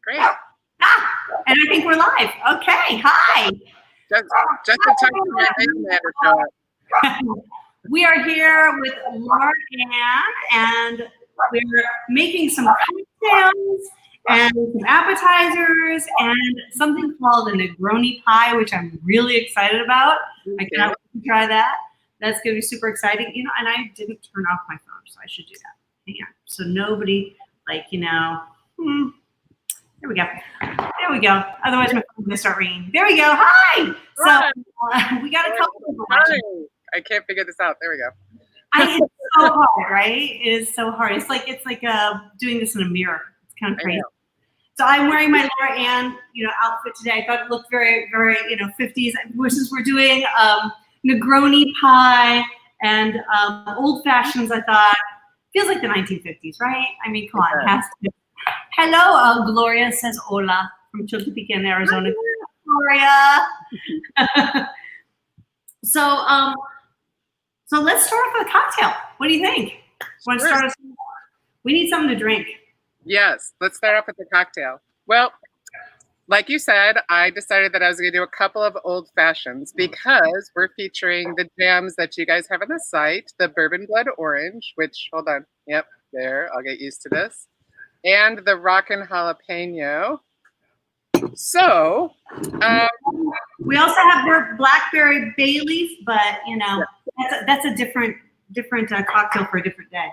Great. And I think we're live. Okay, hi. Just in time for my mailman shot. We are here with Laura Ann, and we're making some cocktails and some appetizers and something called a Negroni pie, which I'm really excited about. I cannot wait to try that. That's going to be super exciting. You know, and I didn't turn off my phone, so I should do that. Hang on. So nobody, like, you know, there we go. There we go. Otherwise, my phone's going to start ringing. There we go. Hi. So we got a couple people watching. I can't figure this out. There we go. It's so hard, right? It is so hard. It's like doing this in a mirror. It's kind of crazy. So I'm wearing my Laura Ann, outfit today. I thought it looked very, very, 50s. Since we're doing Negroni pie and old fashions, I thought feels like the 1950s, right? I mean, come on, it has to. Hello, Gloria says hola from Chiltepec, Arizona. Gloria. So let's start with a cocktail. What do you think? Want to start us? We need something to drink. Yes, let's start off with the cocktail. Well, like you said, I decided that I was going to do a couple of old fashions because we're featuring the jams that you guys have on the site, the Bourbon Blood Orange, which, hold on, yep, there, I'll get used to this, and the Rockin' Jalapeno. So, we also have blackberry bay leaf, but that's a different cocktail for a different day.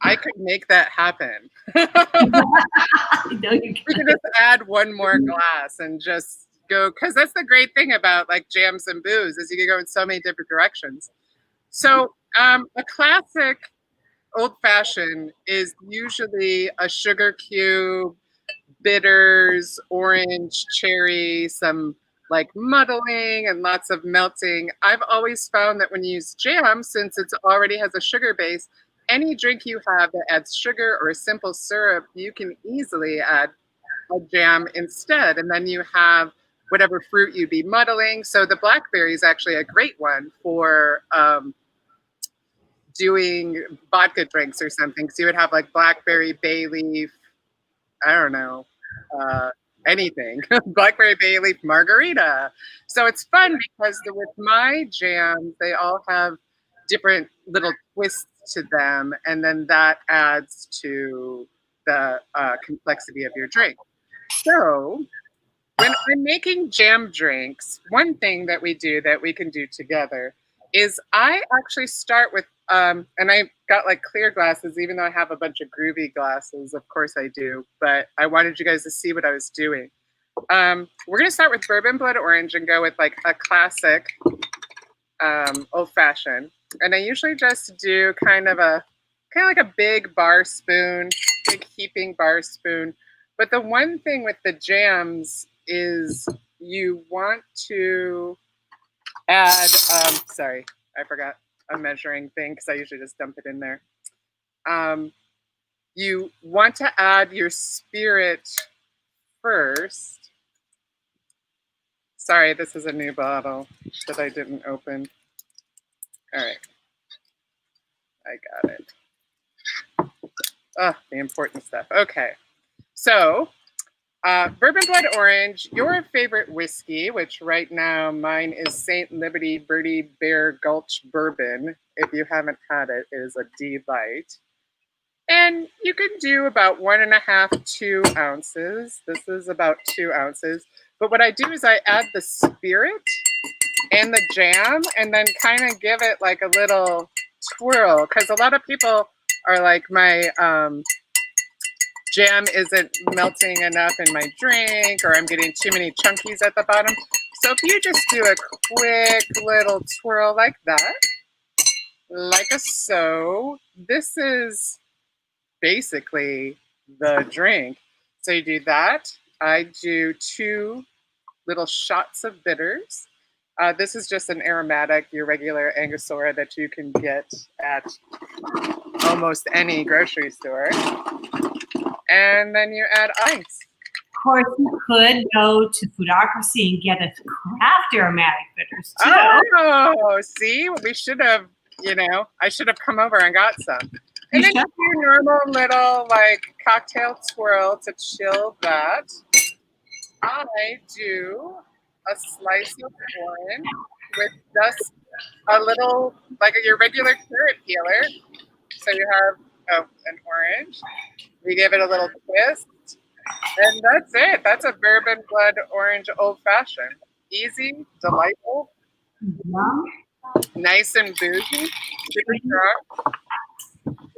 I could make that happen. No, you we could just add one more glass and just go, because that's the great thing about like jams and booze is you can go in so many different directions. So a classic old fashioned is usually a sugar cube, bitters, orange, cherry, some like muddling and lots of melting. I've always found that when you use jam, since it already has a sugar base, any drink you have that adds sugar or a simple syrup, you can easily add a jam instead. And then you have whatever fruit you'd be muddling. So the blackberry is actually a great one for doing vodka drinks or something. So you would have like blackberry bay leaf, I don't know, anything. Blackberry bay leaf margarita. So it's fun because with my jams, they all have different little twists to them, and then that adds to the complexity of your drink. So when I'm making jam drinks, one thing that we do that we can do together is I actually start with, and I got like clear glasses, even though I have a bunch of groovy glasses, of course I do, but I wanted you guys to see what I was doing. We're gonna start with Bourbon Blood Orange and go with like a classic old fashioned. And I usually just do kind of like a big bar spoon, big heaping bar spoon. But the one thing with the jams is you want to add, sorry, I forgot a measuring thing because I usually just dump it in there. You want to add your spirit first. Sorry, this is a new bottle that I didn't open. All right, I got it. Oh, the important stuff. Okay, so Bourbon Blood Orange, your favorite whiskey, which right now mine is St. Liberty Birdie Bear Gulch Bourbon. If you haven't had it, it is a delight. And you can do about 1.5, 2 ounces. This is about 2 ounces. But what I do is I add the spirit and the jam and then kind of give it like a little twirl, because a lot of people are like, my jam isn't melting enough in my drink, or I'm getting too many chunkies at the bottom. So if you just do a quick little twirl like that, like a so, this is basically the drink. So you do that. I do 2 little shots of bitters. This is just an aromatic, your regular Angostura that you can get at almost any grocery store. And then you add ice. Of course, you could go to Foodocracy and get a craft aromatic bitters too. Oh, see, we should have, I should have come over and got some. And then you do your normal little like cocktail twirl to chill that. I do a slice of orange with just a little, like your regular carrot peeler. So you have an orange. We give it a little twist. And that's it. That's a bourbon blood orange old fashioned. Easy, delightful, nice and boozy, super strong.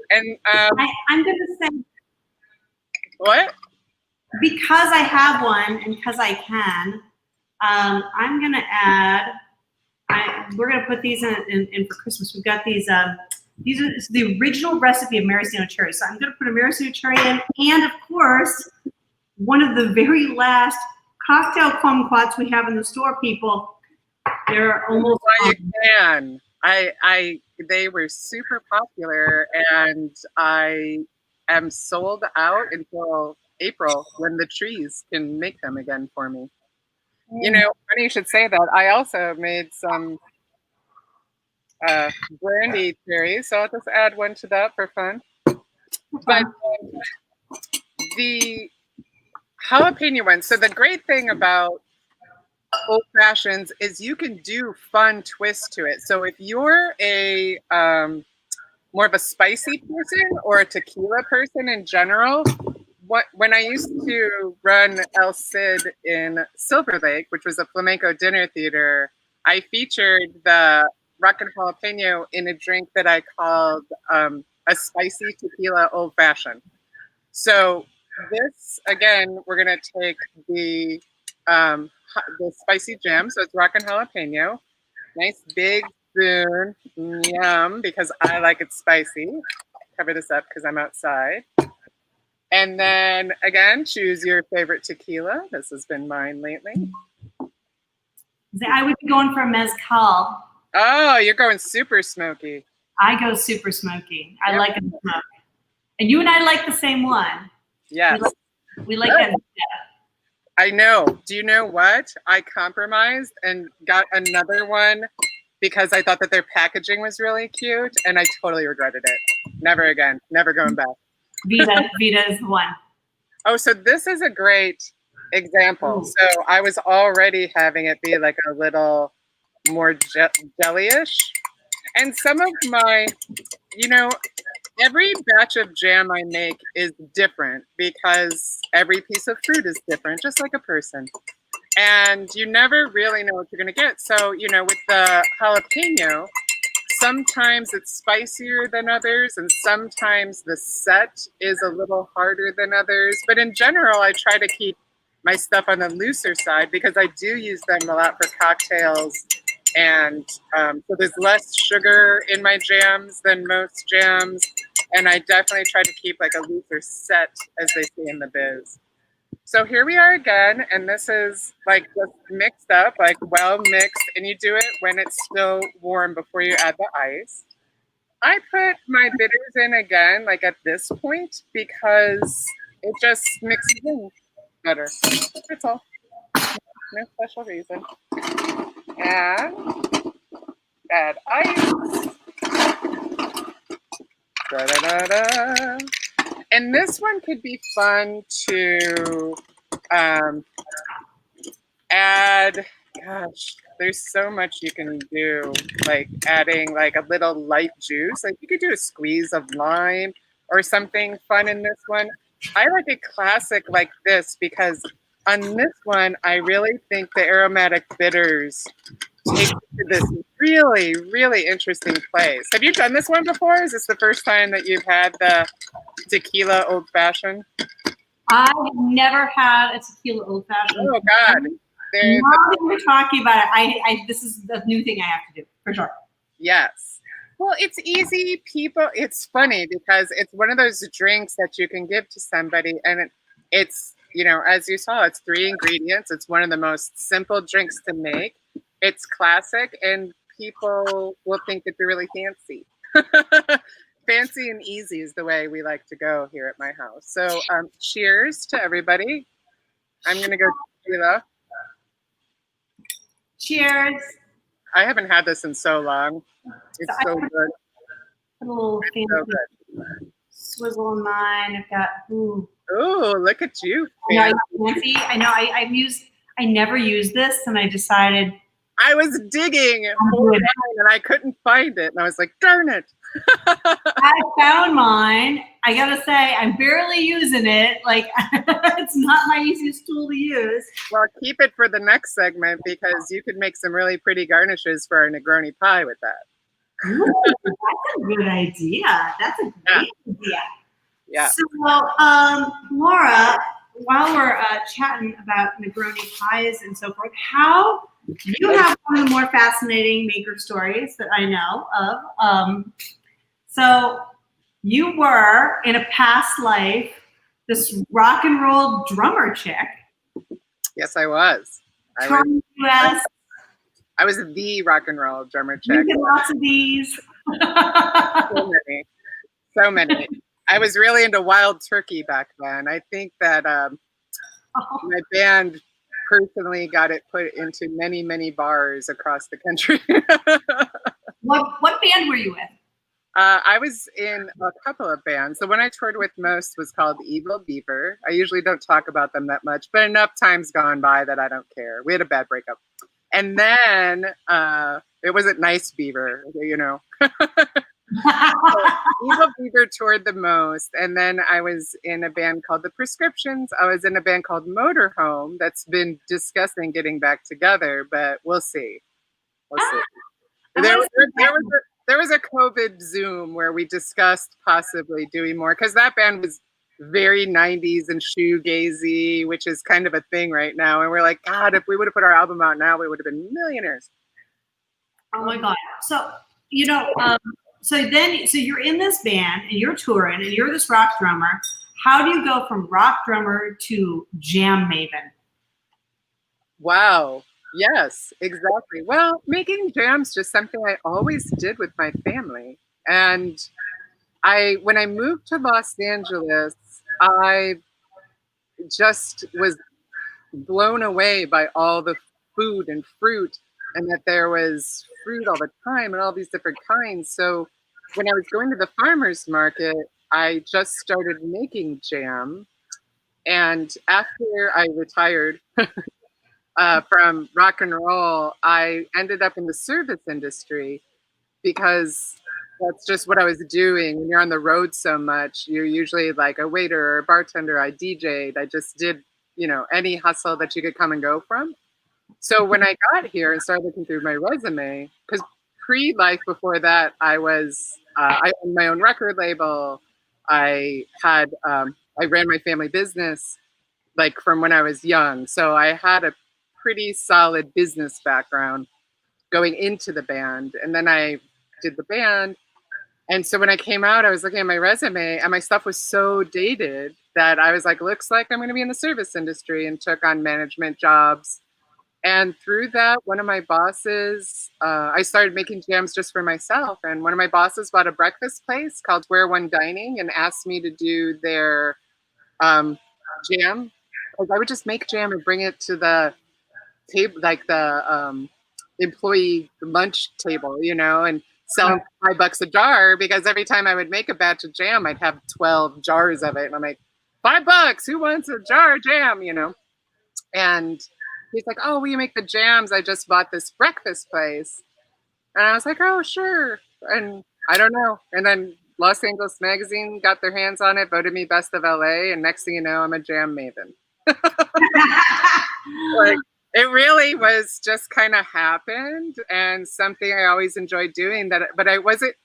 And I'm going to say, what? Because I have one and because I can, I'm going to add. We're going to put these in for Christmas. We've got these. These are the original recipe of maraschino cherry. So I'm going to put a maraschino cherry in, and of course, one of the very last cocktail kumquats we have in the store. People, they're almost. You can. They were super popular, and I am sold out until April when the trees can make them again for me. You know, funny you should say that. I also made some brandy cherries, so I'll just add one to that for fun. But the jalapeno one. So the great thing about old fashions is you can do fun twists to it. So if you're a more of a spicy person or a tequila person in general, when I used to run El Cid in Silver Lake, which was a flamenco dinner theater, I featured the Rockin' Jalapeno in a drink that I called a spicy tequila old fashioned. So this, again, we're going to take the spicy jam. So it's Rockin' Jalapeno. Nice big spoon. Yum, because I like it spicy. Cover this up because I'm outside. And then, again, choose your favorite tequila. This has been mine lately. I would be going for a mezcal. Oh, you're going super smoky. I go super smoky. I like it smoky. And you and I like the same one. Yes. We like that. I know. Do you know what? I compromised and got another one because I thought that their packaging was really cute, and I totally regretted it. Never again. Never going back. Vita is the one. Oh, so this is a great example. So I was already having it be like a little more jelly-ish. And some of my, every batch of jam I make is different because every piece of fruit is different, just like a person. And you never really know what you're going to get. So, with the jalapeno, sometimes it's spicier than others, and sometimes the set is a little harder than others. But in general, I try to keep my stuff on the looser side because I do use them a lot for cocktails. And so there's less sugar in my jams than most jams. And I definitely try to keep like a looser set, as they say in the biz. So here we are again, and this is like just mixed up, like well mixed, and you do it when it's still warm before you add the ice. I put my bitters in again, like at this point, because it just mixes in better. That's all. No special reason. And add ice. Da-da-da-da. And this one could be fun to add. Gosh, there's so much you can do, like adding like a little light juice. Like you could do a squeeze of lime or something fun in this one. I like a classic like this because on this one, I really think the aromatic bitters take to this really, really interesting place. Have you done this one before? Is this the first time that you've had the tequila old fashioned? I've never had a tequila old fashioned. Oh God! Now that we're talking about it, this is the new thing I have to do for sure. Yes. Well, it's easy, people. It's funny because it's one of those drinks that you can give to somebody, and it's as you saw, it's 3 ingredients. It's one of the most simple drinks to make. It's classic, and people will think that they're really fancy. Fancy and easy is the way we like to go here at my house. So cheers to everybody. I'm going to go tequila. Cheers. I haven't had this in so long. It's so good. A little it's so good. swizzle in mine. I've got, ooh. Oh, look at you. Fancy. I know. I never used this, and I decided I was digging for mine and I couldn't find it, and I was like, darn it. I found mine. I gotta say, I'm barely using it. Like, it's not my easiest tool to use. Well, keep it for the next segment because you could make some really pretty garnishes for our Negroni pie with that. Ooh, that's a good idea. That's a great idea. Yeah. So, Laura, while we're chatting about Negroni pies and so forth, how you have one of the more fascinating maker stories that I know of. So you were in a past life this rock and roll drummer chick. Yes, I was. I was the rock and roll drummer chick. You get lots of these. So many. I was really into Wild Turkey back then. I think that my band personally got it put into many, many bars across the country. What band were you with? I was in a couple of bands. The one I toured with most was called Evil Beaver. I usually don't talk about them that much, but enough time's gone by that I don't care. We had a bad breakup. And then it wasn't Nice Beaver, you know. Evil Beaver toured the most. And then I was in a band called The Prescriptions. I was in a band called Motorhome that's been discussing getting back together, but we'll see. We'll see. There was a COVID Zoom where we discussed possibly doing more because that band was very 90s and shoegazy, which is kind of a thing right now. And we're like, God, if we would have put our album out now, we would have been millionaires. Oh my God. So, you know, so you're in this band and you're touring and you're this rock drummer. How do you go from rock drummer to jam maven? Wow. Yes, exactly. Well, making jam's just something I always did with my family. And when I moved to Los Angeles, I just was blown away by all the food and fruit, and that there was fruit all the time and all these different kinds. So when I was going to the farmer's market, I just started making jam. And after I retired from rock and roll, I ended up in the service industry because that's just what I was doing. When you're on the road so much, you're usually like a waiter or a bartender. I DJ'd. I just did, any hustle that you could come and go from. So when I got here and started looking through my resume, because pre-life before that, I owned my own record label. I ran my family business, like from when I was young. So I had a pretty solid business background going into the band. And then I did the band. And so when I came out, I was looking at my resume and my stuff was so dated that I was like, looks like I'm going to be in the service industry, and took on management jobs. And through that, one of my bosses, I started making jams just for myself. And one of my bosses bought a breakfast place called Square One Dining and asked me to do their jam. Like, I would just make jam and bring it to the table, like the employee lunch table, and sell them $5 a jar, because every time I would make a batch of jam, I'd have 12 jars of it. And I'm like, $5, who wants a jar of jam, And he's like, oh, will you make the jams? I just bought this breakfast place. And I was like, oh, sure. And I don't know. And then Los Angeles Magazine got their hands on it, voted me best of LA. And next thing you know, I'm a jam maven. Like, it really was just kind of happened, and something I always enjoyed doing. But it wasn't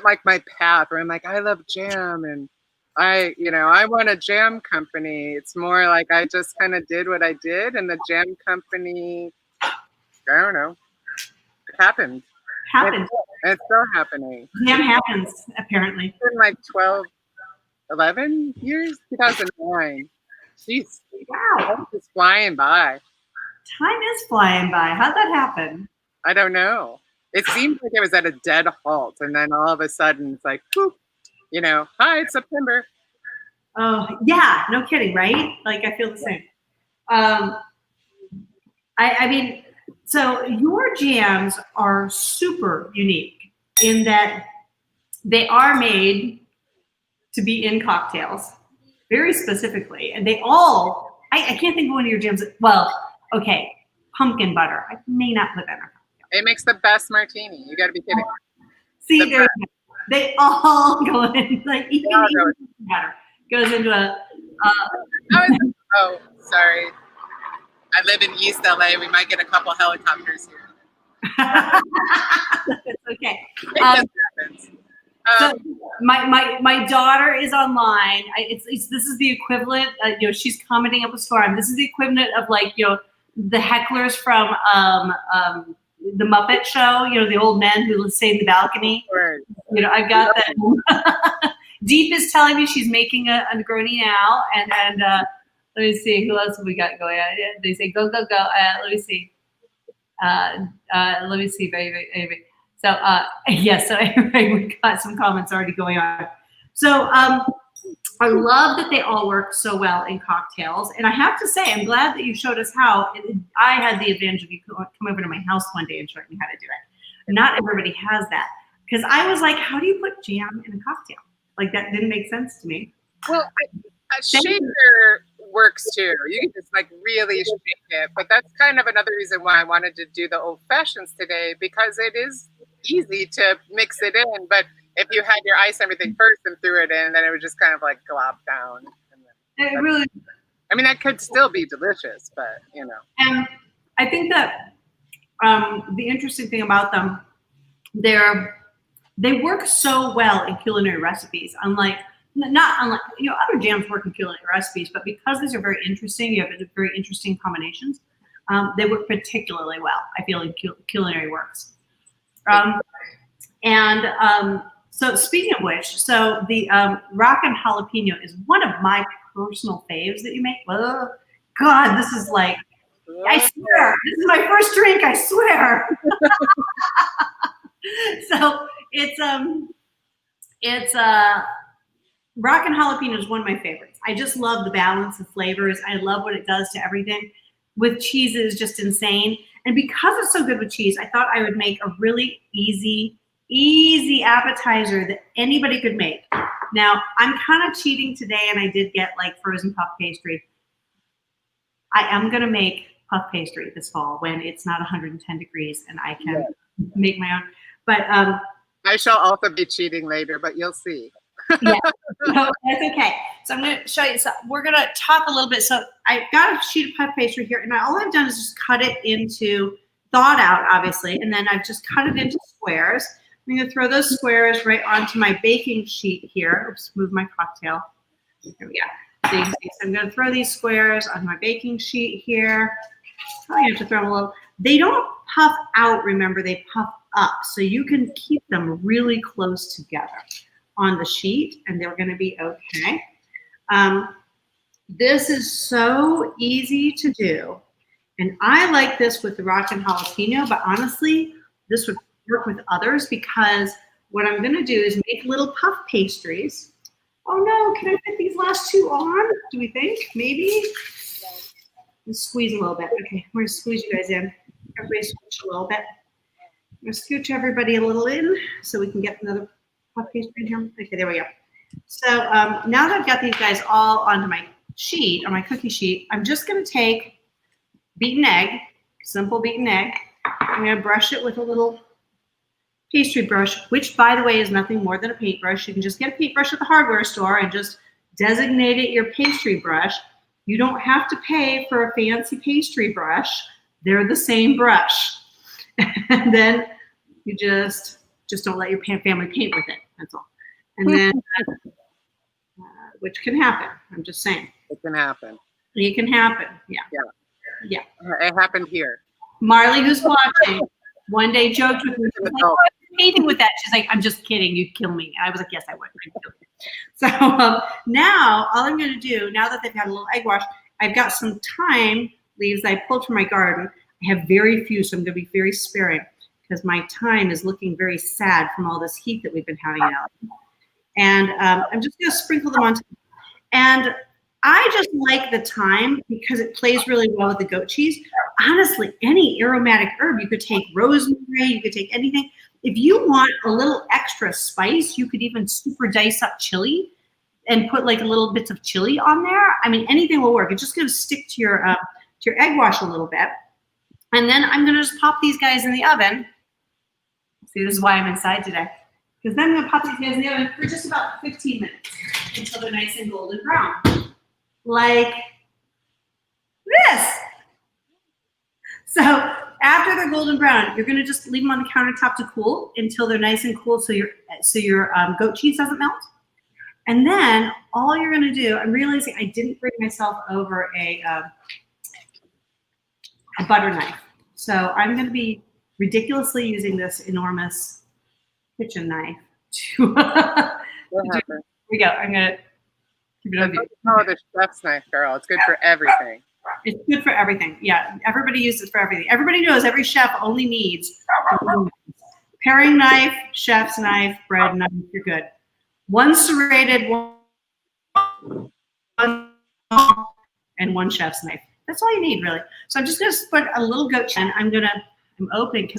like my path where I'm like, I love jam and I want a jam company. It's more like I just kind of did what I did, and the jam company, I don't know, happened. It's still happening. Jam happens, apparently. It's been like 11 years, 2009. Jeez. Wow. It's flying by. Time is flying by. How'd that happen? I don't know. It seemed like it was at a dead halt, and then all of a sudden it's like, whoop, hi, it's September. Oh, yeah, no kidding, right? Like, I feel the same. I mean, so your jams are super unique in that they are made to be in cocktails, very specifically. And they all, I can't think of one of your jams. Well, okay, pumpkin butter. I may not put that in a cocktail. It makes the best martini. You got to be kidding. See, they all go in, like even butter goes into a. Oh, sorry. I live in East LA. We might get a couple helicopters here. It's okay. So my daughter is online. This is the equivalent. She's commenting up a storm. This is the equivalent of like the hecklers from the Muppet Show. The old men who stay in the balcony. Right. I've got that. Deep is telling me she's making a Negroni now, and let me see who else have we got going on. They say go go go. Let me see. Let me see, baby. So yes, so anyway, we've got some comments already going on. So I love that they all work so well in cocktails, and I have to say, I'm glad that you showed us how. I had the advantage of you come over to my house one day and showing me how to do it. Not everybody has that, because I was like, how do you put jam in a cocktail? Like that didn't make sense to me. Well, a shaker works too. You can just like really shake it, but that's kind of another reason why I wanted to do the old fashions today, because it is easy to mix it in. But if you had your ice and everything first and threw it in, then it would just kind of like glop down. It really. I mean, that could still be delicious, but And I think that the interesting thing about them, they work so well in culinary recipes. Not unlike other jams work in culinary recipes, but because these are very interesting, you have very interesting combinations. They work particularly well, I feel, in culinary works. So speaking of which, so the Rockin' Jalapeno is one of my personal faves that you make. Oh, God, this is like, I swear, this is my first drink, I swear. So it's Rockin' Jalapeno is one of my favorites. I just love the balance of flavors. I love what it does to everything. With cheese, it is just insane. And because it's so good with cheese, I thought I would make a really easy appetizer that anybody could make. Now, I'm kind of cheating today, and I did get like frozen puff pastry. I am going to make puff pastry this fall when it's not 110 degrees and I can make my own. But I shall also be cheating later, but you'll see. Yeah, no, that's okay. So I'm going to show you. So we're going to talk a little bit. So I've got a sheet of puff pastry here, and all I've done is just cut it into, thawed out, obviously, and then I've just cut it into squares. I'm going to throw those squares right onto my baking sheet here. Oops, move my cocktail. There we go. So you can see, so I'm going to throw these squares on my baking sheet here. Probably have to throw them a little. They don't puff out, remember, they puff up. So you can keep them really close together on the sheet, and they're going to be okay. This is so easy to do, and I like this with the Rockin' Jalapeno, but honestly, this would work with others, because what I'm going to do is make little puff pastries. Oh no, can I fit these last two on? Do we think? Maybe? Let's squeeze a little bit. Okay, we're going to squeeze you guys in. Everybody scooch a little bit. I'm going to scooch everybody a little in so we can get another puff pastry in here. Okay, there we go. So now that I've got these guys all onto my sheet, on my cookie sheet, I'm just going to take beaten egg, simple beaten egg. I'm going to brush it with a little pastry brush, which, by the way, is nothing more than a paintbrush. You can just get a paintbrush at the hardware store and just designate it your pastry brush. You don't have to pay for a fancy pastry brush. They're the same brush. And then you just don't let your family paint with it. That's all. And then, which can happen. I'm just saying. It can happen. It can happen. Yeah. It happened here. Marley, who's watching, one day joked with me. Like, oh, I'm painting with that. She's like, I'm just kidding. You'd kill me. I was like, yes, I would. I'd kill you. So now all I'm going to do, now that they've had a little egg wash, I've got some thyme leaves I pulled from my garden. I have very few, so I'm going to be very sparing, because my thyme is looking very sad from all this heat that we've been having out. And I'm just going to sprinkle them on top. And I just like the thyme because it plays really well with the goat cheese. Honestly, any aromatic herb, you could take rosemary, you could take anything. If you want a little extra spice, you could even super dice up chili and put like little bits of chili on there. I mean, anything will work. It's just going to stick to your egg wash a little bit. And then I'm going to just pop these guys in the oven. See, this is why I'm inside today. Because then I'm going to pop these guys in the oven for just about 15 minutes until they're nice and golden brown. Like this. So after they're golden brown, you're going to just leave them on the countertop to cool until they're nice and cool so your goat cheese doesn't melt. And then all you're going to do, I'm realizing I didn't bring myself over a butter knife. So I'm going to be ridiculously using this enormous kitchen knife to here we go. I'm going to keep it over. Oh, the chef's knife, girl. It's good for everything. It's good for everything. Yeah, everybody uses it for everything. Everybody knows every chef only needs paring knife, chef's knife, bread knife. You're good. One serrated, one and one chef's knife. That's all you need, really. So I'm just going to put a little goat cheese. I'm opening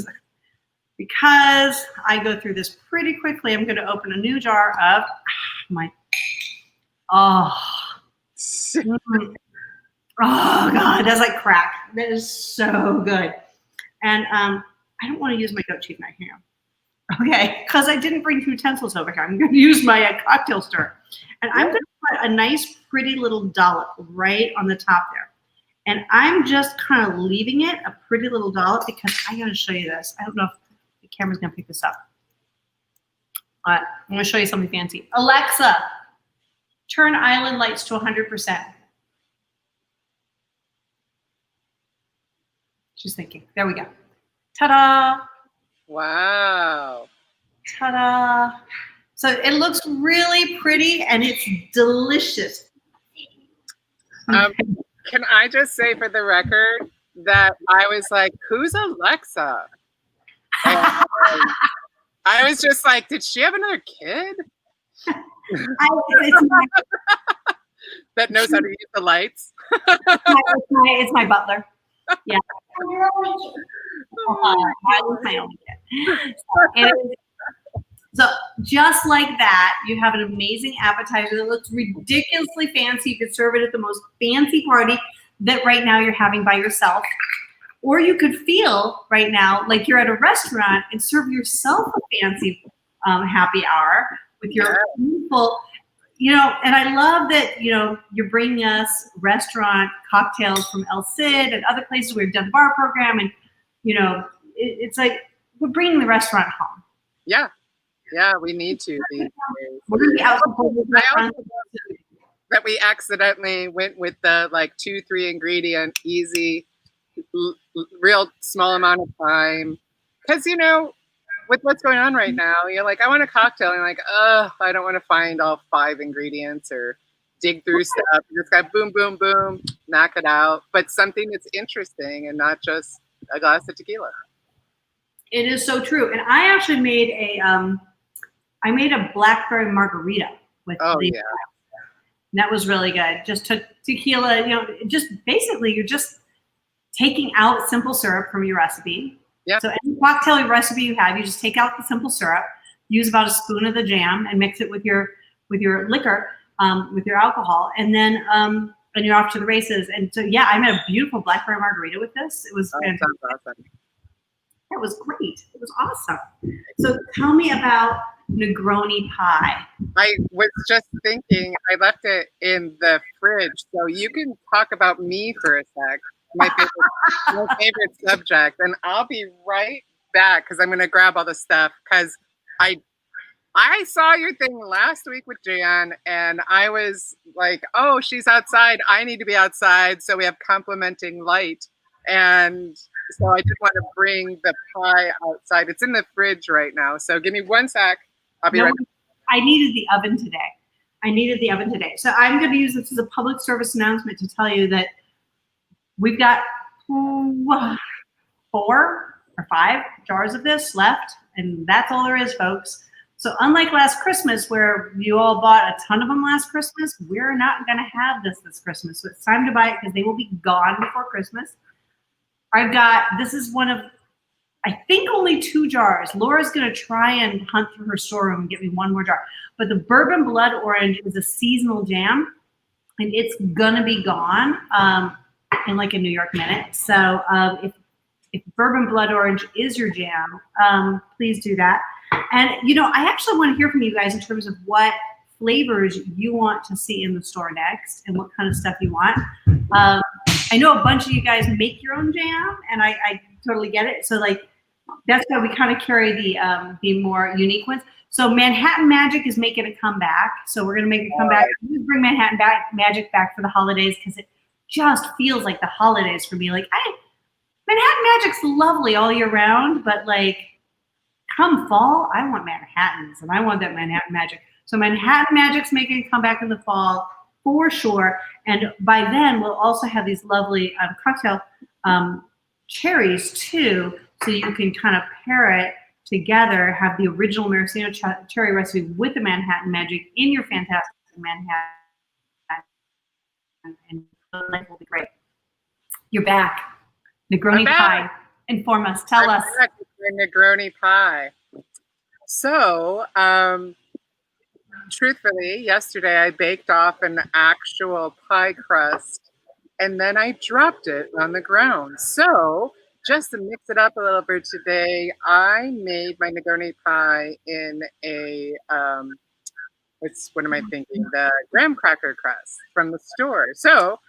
because I go through this pretty quickly. I'm going to open a new jar of Oh God, that's like crack. That is so good. And I don't want to use my goat cheese knife here. Okay, because I didn't bring utensils over here. I'm going to use my cocktail stirrer. And I'm going to put a nice, pretty little dollop right on the top there. And I'm just kind of leaving it a pretty little dollop because I got to show you this. I don't know if the camera's going to pick this up. I'm going to show you something fancy. Alexa, turn island lights to 100%. She's thinking. There we go. Ta-da! Wow. Ta-da! So it looks really pretty and it's delicious. Can I just say for the record that I was like, who's Alexa? And I was just like, did she have another kid? That knows how to use the lights? It's my butler. Yeah. My only kid. So just like that, you have an amazing appetizer that looks ridiculously fancy. You could serve it at the most fancy party that right now you're having by yourself. Or you could feel right now like you're at a restaurant and serve yourself a fancy happy hour with your beautiful, and I love that, you're bringing us restaurant cocktails from El Cid and other places where we've done the bar program. And, it's like we're bringing the restaurant home. Yeah. Yeah, we need to. We're going to be out that we accidentally went with the 2-3 ingredient, easy, real small amount of time. Because, with what's going on right now, you're like, I want a cocktail. And you're like, I don't want to find all 5 ingredients or dig through stuff. You just got boom, boom, boom, knock it out. But something that's interesting and not just a glass of tequila. It is so true. And I actually made a blackberry margarita with and that was really good. Just took tequila, just basically you're just taking out simple syrup from your recipe. Yeah. So any cocktail recipe you have, you just take out the simple syrup, use about a spoon of the jam, and mix it with your liquor, with your alcohol, and then and you're off to the races. And so I made a beautiful blackberry margarita with this. It was fantastic. Awesome. That was great. It was awesome. So tell me about Negroni pie. I was just thinking, I left it in the fridge, so you can talk about me for a sec. My favorite subject, and I'll be right back because I'm going to grab all the stuff because I saw your thing last week with Jan, and I was like, oh, she's outside. I need to be outside, so we have complementing light. And so I just want to bring the pie outside. It's in the fridge right now, so give me one sec. I'll be right back. I needed the oven today. So I'm going to use this as a public service announcement to tell you that we've got 4 or 5 jars of this left, and that's all there is, folks. So unlike last Christmas, where you all bought a ton of them last Christmas, we're not going to have this Christmas. So it's time to buy it because they will be gone before Christmas. This is one of I think only 2 jars. Laura's going to try and hunt through her storeroom and get me 1 more jar. But the bourbon blood orange is a seasonal jam, and it's going to be gone in like a New York minute. So if bourbon blood orange is your jam, please do that. And, you know, I actually want to hear from you guys in terms of what flavors you want to see in the store next and what kind of stuff you want. I know a bunch of you guys make your own jam, and I totally get it. So, like, that's why we kind of carry the more unique ones. So Manhattan Magic is making a comeback. So we're going to make a comeback. We bring Manhattan Magic back for the holidays because it just feels like the holidays for me. Like, Manhattan Magic's lovely all year round, but like come fall, I want Manhattans and I want that Manhattan Magic. So Manhattan Magic's making a comeback in the fall for sure. And by then we'll also have these lovely cocktail cherries too. So you can kind of pair it together, have the original maraschino cherry recipe with the Manhattan Magic in your fantastic Manhattan, and life will be great. You're back. Negroni pie. Inform us. Tell us. Negroni pie. So, truthfully, yesterday I baked off an actual pie crust and then I dropped it on the ground. So, just to mix it up a little bit today, I made my Negroni pie in a, what am I thinking? The graham cracker crust from the store. So,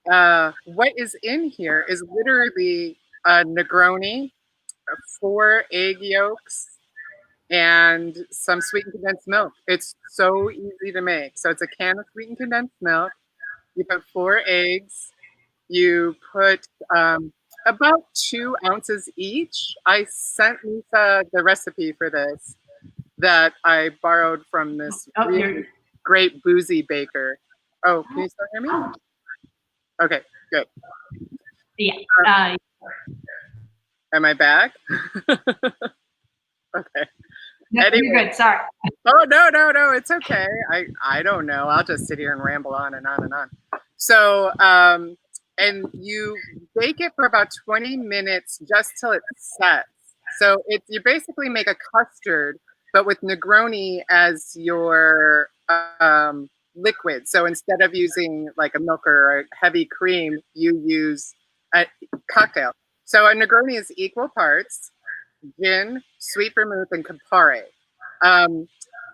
what is in here is literally a Negroni, 4 egg yolks, and some sweetened condensed milk. It's so easy to make. So it's a can of sweetened condensed milk. You put 4 eggs. You put about 2 ounces each. I sent Lisa the recipe for this that I borrowed from this really great boozy baker. Oh, can you still hear me? Okay, good. Yeah. Am I back? Okay. No, anyway. You're good. Sorry. Oh, no. It's okay. I don't know. I'll just sit here and ramble on and on and on. So, and you bake it for about 20 minutes just till it sets. So you basically make a custard, but with Negroni as your liquid. So instead of using like a milk or a heavy cream, you use a cocktail. So a Negroni is equal parts gin, sweet vermouth, and Campari.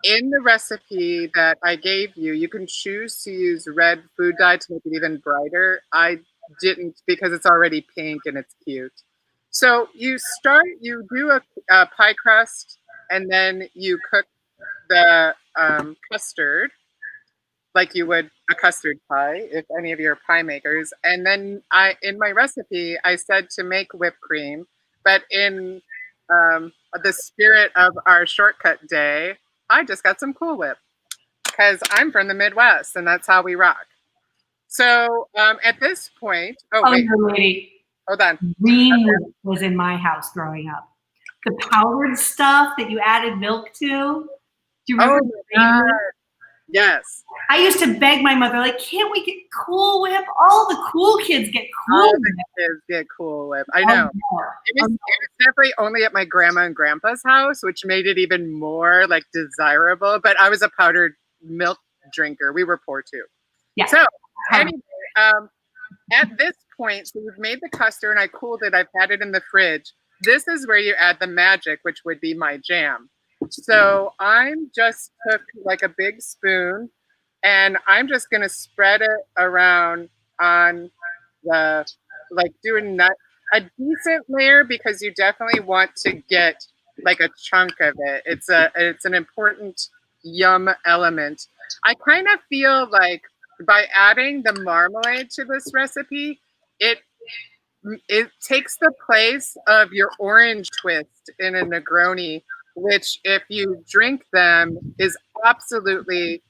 In the recipe that I gave you, you can choose to use red food dye to make it even brighter. I didn't because it's already pink and it's cute. So you do a pie crust, and then you cook the custard like you would a custard pie, if any of you are pie makers. And then in my recipe, I said to make whipped cream, but in the spirit of our shortcut day, I just got some Cool Whip because I'm from the Midwest and that's how we rock. So at this point, lady, hold on. Green was in my house growing up. The powdered stuff that you added milk to. Do you remember? Yes. I used to beg my mother, like, can't we get Cool Whip? All the cool kids get Cool Whip. All the kids get Cool Whip. I know. It was definitely only at my grandma and grandpa's house, which made it even more like desirable. But I was a powdered milk drinker. We were poor too. Yeah. So anyway, at this point, so you've made the custard and I cooled it. I've had it in the fridge. This is where you add the magic, which would be my jam. So I'm just took like a big spoon and I'm just going to spread it around on the, like doing a decent layer because you definitely want to get like a chunk of it. It's an important yum element. I kind of feel like by adding the marmalade to this recipe, it takes the place of your orange twist in a Negroni, which if you drink them is absolutely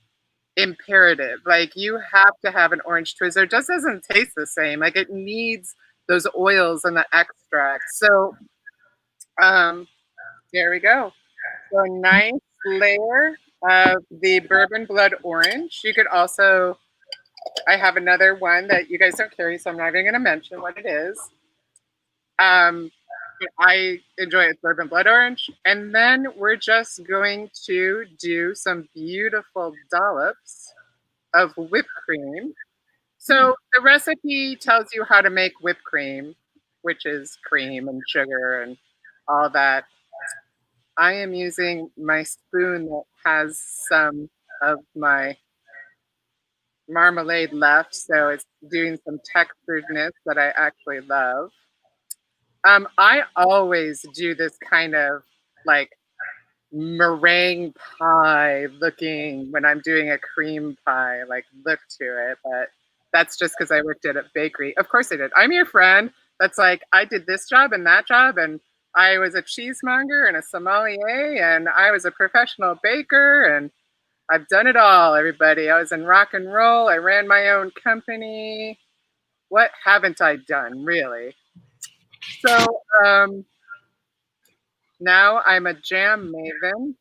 imperative. Like you have to have an orange twist. It just doesn't taste the same. Like it needs those oils and the extract. So there we go. So a nice layer of the bourbon blood orange. You could also, I have another one that you guys don't carry, so I'm not even going to mention what it is. I enjoy it bourbon blood orange. And then we're just going to do some beautiful dollops of whipped cream. So the recipe tells you how to make whipped cream, which is cream and sugar and all that. I am using my spoon that has some of my marmalade left, so it's doing some texturedness that I actually love. I always do this kind of like meringue pie looking when I'm doing a cream pie, like look to it, but that's just because I worked at a bakery. Of course I did. I'm your friend. That's like I did this job and that job, and I was a cheesemonger and a sommelier, and I was a professional baker, and I've done it all, everybody. I was in rock and roll. I ran my own company. What haven't I done, really? So now I'm a jam maven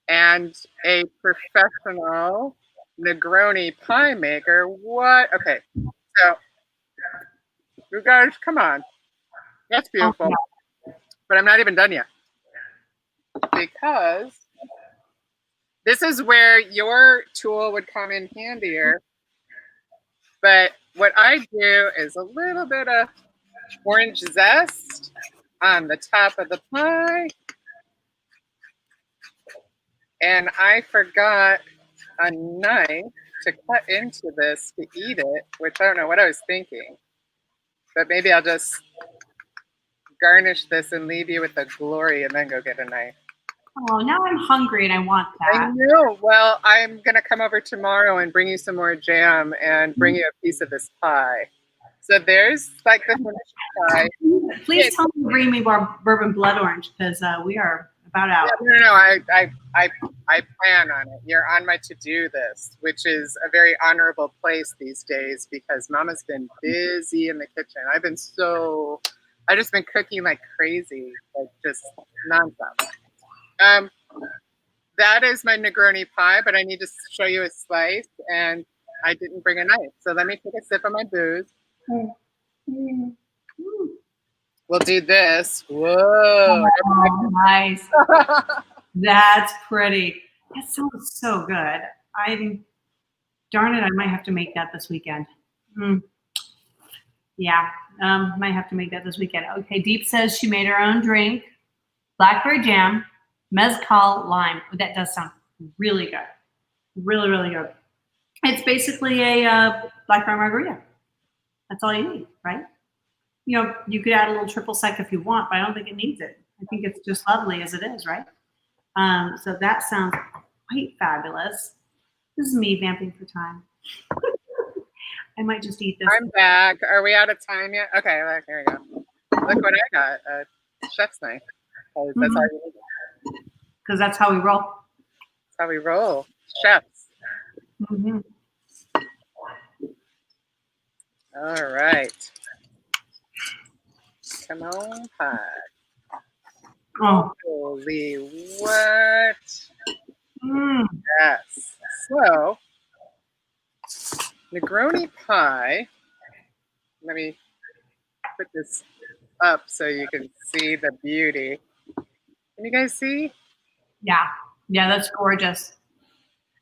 and a professional Negroni pie maker. What? Okay, so you guys, come on. That's Oh, beautiful. yeah. But I'm not even done yet because this is where your tool would come in handier. But what I do is a little bit of orange zest on the top of the pie. And I forgot a knife to cut into this to eat it, which I don't know what I was thinking. But maybe I'll just garnish this and leave you with the glory and then go get a knife. Oh, now I'm hungry and I want I that. know. Well, I'm going to come over tomorrow and bring you some more jam and bring you a piece of this pie. So there's like the finished pie. Please tell me to bring me bourbon blood orange because we are about out. Yeah, no, I plan on it. You're on my to-do list, which is a very honorable place these days because Mama's been busy in the kitchen. I've just been cooking like crazy, like just nonstop. That is my Negroni pie, but I need to show you a slice, and I didn't bring a knife. So let me take a sip of my booze. We'll do this. Whoa. Oh, nice. That's pretty. That sounds so good. Darn it, I might have to make that this weekend. Yeah, might have to make that this weekend. Okay, Deep says she made her own drink, blackberry jam, mezcal, lime. That does sound really good. Really, really good. It's basically a blackberry margarita. That's all you need, right? You know, you could add a little triple sec if you want, but I don't think it needs it. I think it's just lovely as it is, right? So that sounds quite fabulous. This is me vamping for time. I might just eat this. I'm back. Are we out of time yet? Okay, look, here we go. Look what I got. A chef's knife. That's how you need it. Because that's how we roll. That's how we roll. Chefs. Mm-hmm. All right. Come on, pie. Oh. Holy what? Mm. Yes. So, Negroni pie. Let me put this up so you can see the beauty. Can you guys see? Yeah. Yeah, that's gorgeous.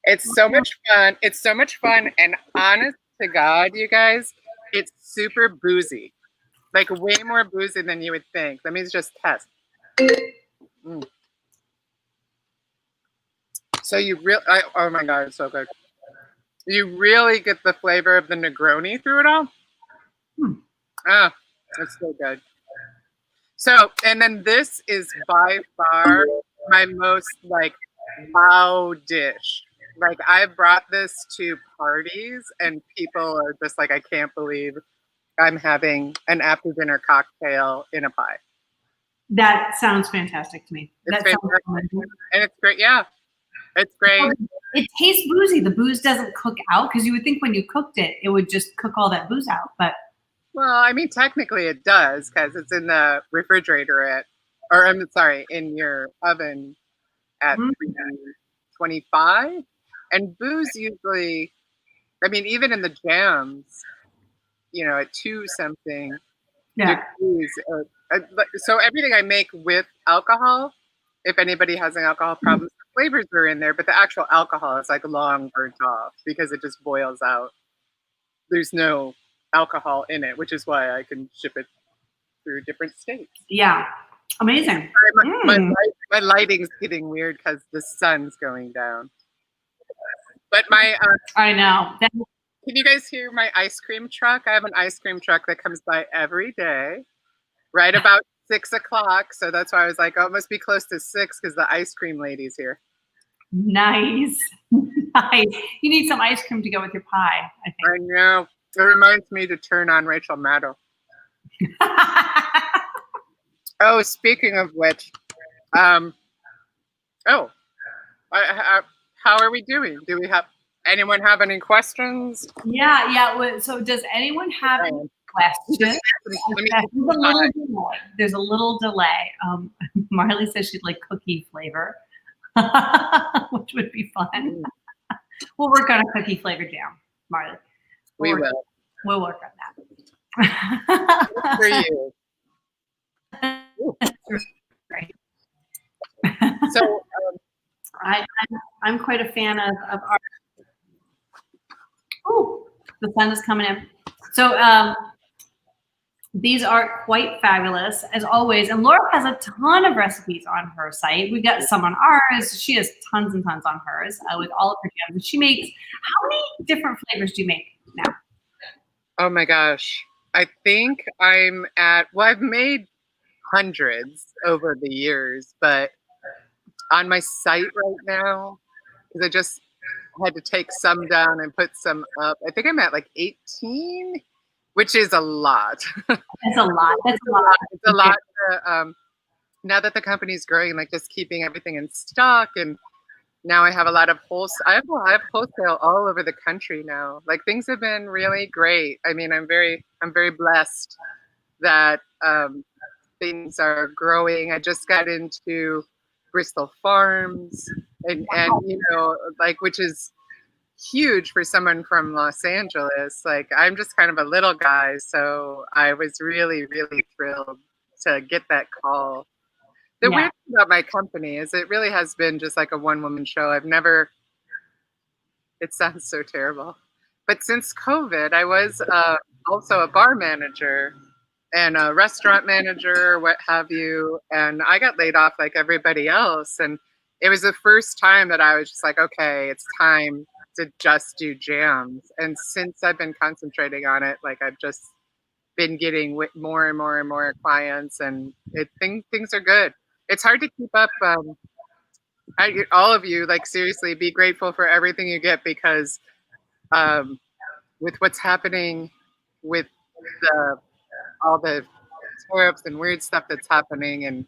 It's so much fun. It's so much fun. And honest to God, you guys, it's super boozy. Like way more boozy than you would think. Let me just test. So you really, oh my God, it's so good. You really get the flavor of the Negroni through it all. Ah, it's so good. So, and then this is by far my most like wow dish. Like I brought this to parties and people are just like, I can't believe I'm having an after dinner cocktail in a pie. That sounds fantastic to me. It's fantastic. And it's great. Yeah, it's great. It tastes boozy. The booze doesn't cook out because you would think when you cooked it, it would just cook all that booze out. But well, I mean, technically it does because it's in the refrigerator I'm sorry, in your oven at 325. And booze usually, I mean, even in the jams, you know, at 2 something. Yeah. degrees. So everything I make with alcohol, if anybody has an alcohol problem, the flavors are in there, but the actual alcohol is like long burnt off because it just boils out. There's no alcohol in it, which is why I can ship it through different states. Yeah. Amazing. My lighting's getting weird because the sun's going down. But I know. can you guys hear my ice cream truck? I have an ice cream truck that comes by every day, right about 6 o'clock. So that's why I was like, oh, it must be close to 6 because the ice cream lady's here. Nice. Nice. You need some ice cream to go with your pie, I think. I know. It reminds me to turn on Rachel Maddow. Oh, speaking of which, how are we doing? Do we have anyone have any questions? Yeah. So does anyone have any questions? There's a little delay. Marley says she'd like cookie flavor, which would be fun. We'll work on a cookie flavor jam, Marley. We will. We'll work on that. Good for you. Right. So I'm quite a fan of art. Oh, the sun is coming in. So these are quite fabulous as always. And Laura has a ton of recipes on her site. We've got some on ours. She has tons and tons on hers with all of her jams. And she makes, how many different flavors do you make now? Oh my gosh. I think I'm at, well, I've made hundreds over the years, but on my site right now, because I just had to take some down and put some up, I think I'm at like 18, which is a lot. That's a lot. That's a lot. It's a lot to, now that the company's growing, like just keeping everything in stock, and now I have a lot of wholesale. I have wholesale all over the country now. Like things have been really great. I mean, I'm very blessed that things are growing. I just got into Bristol Farms, and you know, like, which is huge for someone from Los Angeles. Like I'm just kind of a little guy, so I was really thrilled to get that call. The weird thing about my company is it really has been just like a one-woman show. I've never, it sounds so terrible, but since COVID, I was also a bar manager and a restaurant manager, what have you, and I got laid off like everybody else. And it was the first time that I was just like, okay, it's time to just do jams. And since I've been concentrating on it, like I've just been getting more and more clients, and things are good. It's hard to keep up. All of you, like seriously, be grateful for everything you get, because with what's happening with all the tariffs and weird stuff that's happening and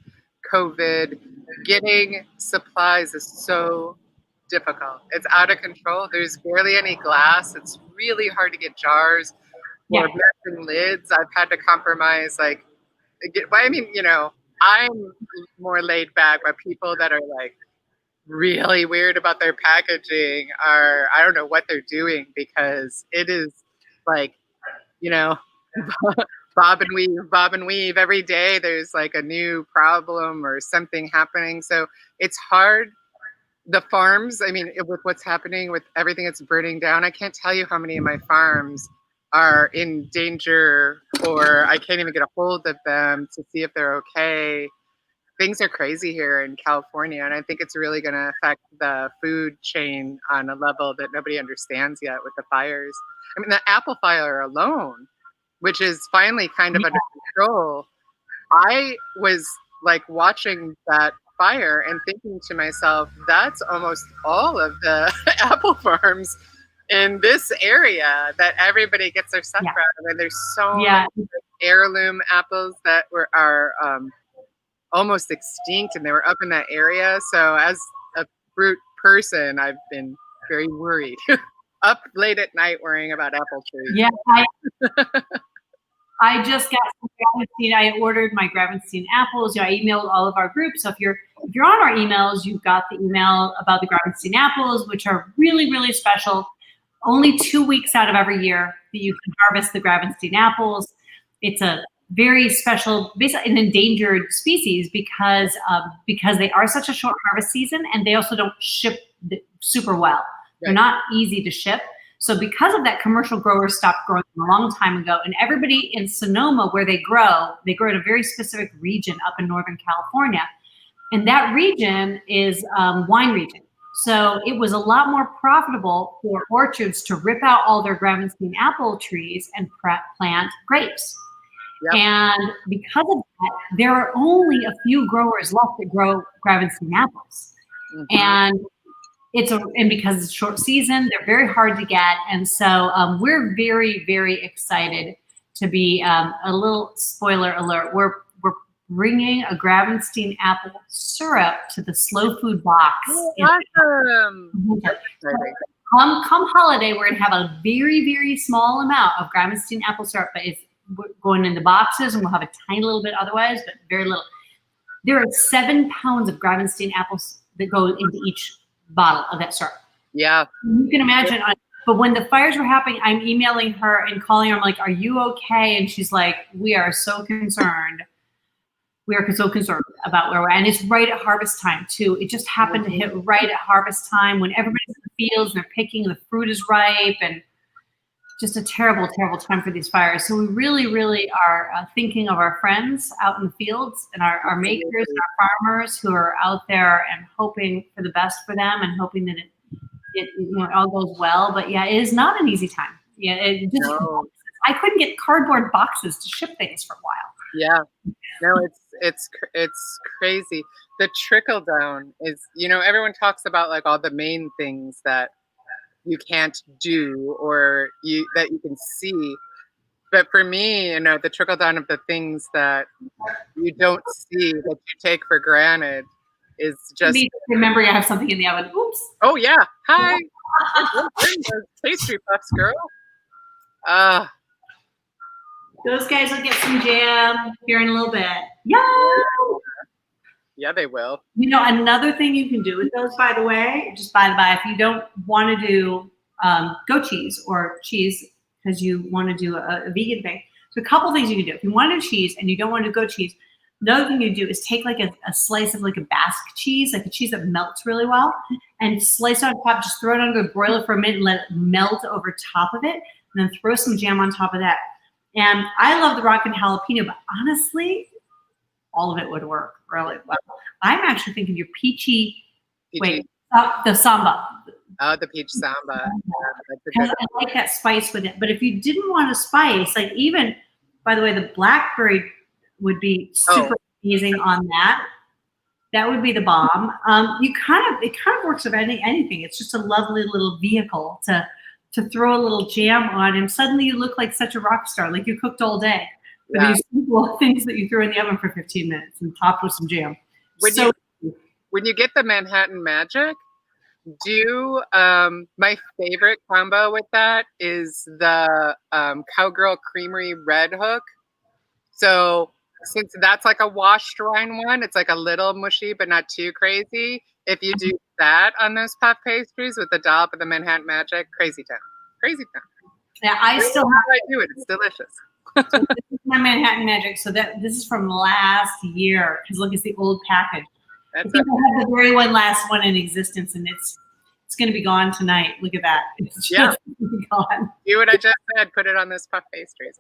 COVID, getting supplies is so difficult. It's out of control. There's barely any glass. It's really hard to get jars or messing lids. I've had to compromise, like, I mean, you know, I'm more laid back, but people that are like really weird about their packaging are, I don't know what they're doing, because it is like, you know, bob and weave every day. There's like a new problem or something happening. So it's hard. The farms, I mean, with what's happening with everything that's burning down, I can't tell you how many of my farms are in danger, or I can't even get a hold of them to see if they're okay. Things are crazy here in California, and I think it's really going to affect the food chain on a level that nobody understands yet with the fires. I mean, the apple fire alone, which is finally kind of under control. I was like watching that fire and thinking to myself, that's almost all of the apple farms in this area that everybody gets their stuff out of. And there's so many heirloom apples that are almost extinct, and they were up in that area. So as a fruit person, I've been very worried. Up late at night worrying about apple trees. Yeah, I just got some Gravenstein. I ordered my Gravenstein apples. You know, I emailed all of our groups. So if you're on our emails, you've got the email about the Gravenstein apples, which are really special. Only 2 weeks out of every year that you can harvest the Gravenstein apples. It's a very special, basically an endangered species because they are such a short harvest season, and they also don't ship super well. They're not easy to ship. So because of that, commercial growers stopped growing them a long time ago. And everybody in Sonoma, where they grow in a very specific region up in Northern California. And that region is wine region. So it was a lot more profitable for orchards to rip out all their Gravenstein apple trees and plant grapes. Yep. And because of that, there are only a few growers left that grow Gravenstein apples. And and because it's a short season, they're very hard to get. And so we're very, very excited to be a little spoiler alert. We're bringing a Gravenstein apple syrup to the slow food box. Awesome. Come holiday, we're gonna have a very, very small amount of Gravenstein apple syrup, but it's going in the boxes, and we'll have a tiny little bit otherwise, but very little. There are 7 pounds of Gravenstein apples that go into each bottle of that syrup. Yeah. You can imagine. But when the fires were happening, I'm emailing her and calling her. I'm like, "Are you okay?" And she's like, "We are so concerned. We are so concerned about where we're at." And it's right at harvest time too. It just happened to hit right at harvest time when everybody's in the fields and they're picking, the fruit is ripe, and just a terrible, terrible time for these fires. So we really, really are thinking of our friends out in the fields and our makers and our farmers who are out there, and hoping for the best for them, and hoping that it all goes well. But yeah, it is not an easy time. Yeah, I couldn't get cardboard boxes to ship things for a while. Yeah, no, it's crazy. The trickle down is, everyone talks about like all the main things that you can't do or that you can see, but for me, the trickle down of the things that you don't see, that you take for granted, is just remembering I have something in the oven. Oops. Oh yeah, hi. Those pastry puffs, girl. Those guys will get some jam here in a little bit. Yeah. Yeah, they will. Another thing you can do with those, by the way, just by the by, if you don't want to do goat cheese or cheese because you want to do a vegan thing, so a couple things you can do. If you want to do cheese and you don't want to do goat cheese, another thing you do is take like a slice of like a Basque cheese, like a cheese that melts really well, and slice it on top. Just throw it under the broiler for a minute and let it melt over top of it, and then throw some jam on top of that. And I love the rocket jalapeno, but honestly, all of it would work really well. I'm actually thinking your peachy. The samba. Oh, the peach samba. I like that spice with it. But if you didn't want a spice, like even, by the way, the blackberry would be super amazing on that. That would be the bomb. It kind of works with anything. It's just a lovely little vehicle to throw a little jam on, and suddenly you look like such a rock star, like you cooked all day. But these simple things that you threw in the oven for 15 minutes and topped with some jam. When you get the Manhattan Magic, my favorite combo with that is the Cowgirl Creamery Red Hook. So since that's like a washed rind one, it's like a little mushy but not too crazy. If you do that on those puff pastries with the dollop of the Manhattan Magic, crazy town. Yeah, I still have. I do it. It's delicious. So this is my Manhattan Magic. So this is from last year, because look, it's the old package. I think I had the very last one in existence, and it's going to be gone tonight. Look at that. It's just gone. Do what I just said. Put it on this puff pastries.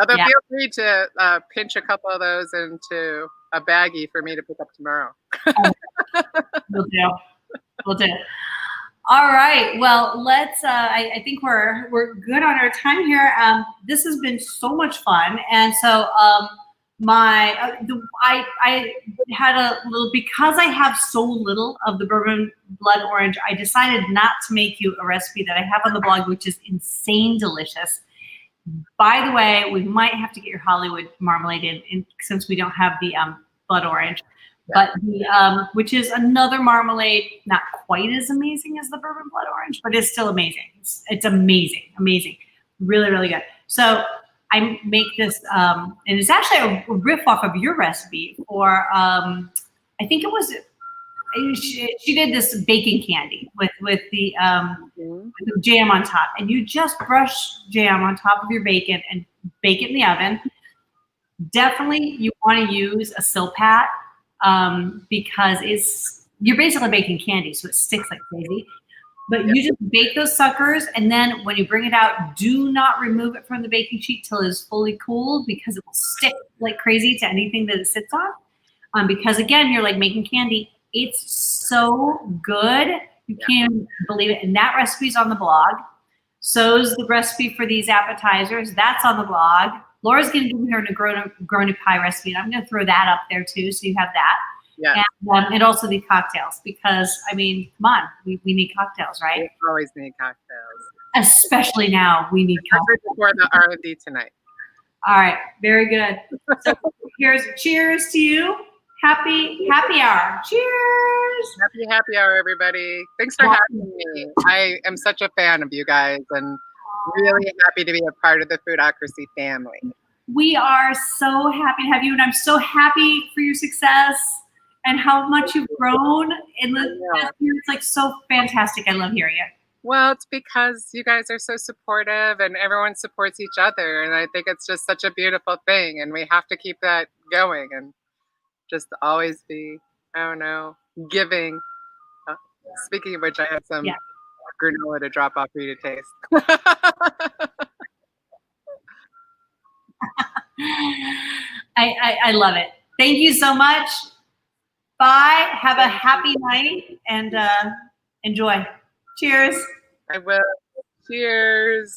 Although feel free to pinch a couple of those into a baggie for me to pick up tomorrow. We'll do. All right. Well, let's. I think we're good on our time here. This has been so much fun, and so I had a little, because I have so little of the bourbon blood orange. I decided not to make you a recipe that I have on the blog, which is insane delicious. By the way, we might have to get your Hollywood marmalade in since we don't have the blood orange. But which is another marmalade, not quite as amazing as the bourbon blood orange, but it's still amazing. It's amazing, really, really good. So I make this, and it's actually a riff off of your recipe for. I think it was. She did this baking candy with the jam on top, and you just brush jam on top of your bacon and bake it in the oven. Definitely you want to use a silpat because you're basically baking candy, so it sticks like crazy. But Yep. you just bake those suckers, and then when you bring it out, do not remove it from the baking sheet till it's fully cooled because it will stick like crazy to anything that it sits on. Because again, you're like making candy. It's so good. You can't believe it. And that recipe's on the blog. So's the recipe for these appetizers. That's on the blog. Laura's going to give me her Negroni pie recipe, and I'm going to throw that up there too, so you have that. Yeah. And also the cocktails, because, I mean, come on, we need cocktails, right? We always need cocktails. Especially now, we need cocktails. Before the R&D tonight. All right, very good. So here's cheers to you. Happy hour. Cheers. Happy hour, everybody. Thanks for having me. I am such a fan of you guys and really happy to be a part of the Foodocracy family. We are so happy to have you, and I'm so happy for your success and how much you've grown in the past year. It's like so fantastic. I love hearing it. Well, it's because you guys are so supportive and everyone supports each other. And I think it's just such a beautiful thing. And we have to keep that going and just always be, I don't know, giving. Speaking of which, I have some granola to drop off for you to taste. I love it. Thank you so much. Bye. Have a happy night and enjoy. Cheers. I will. Cheers.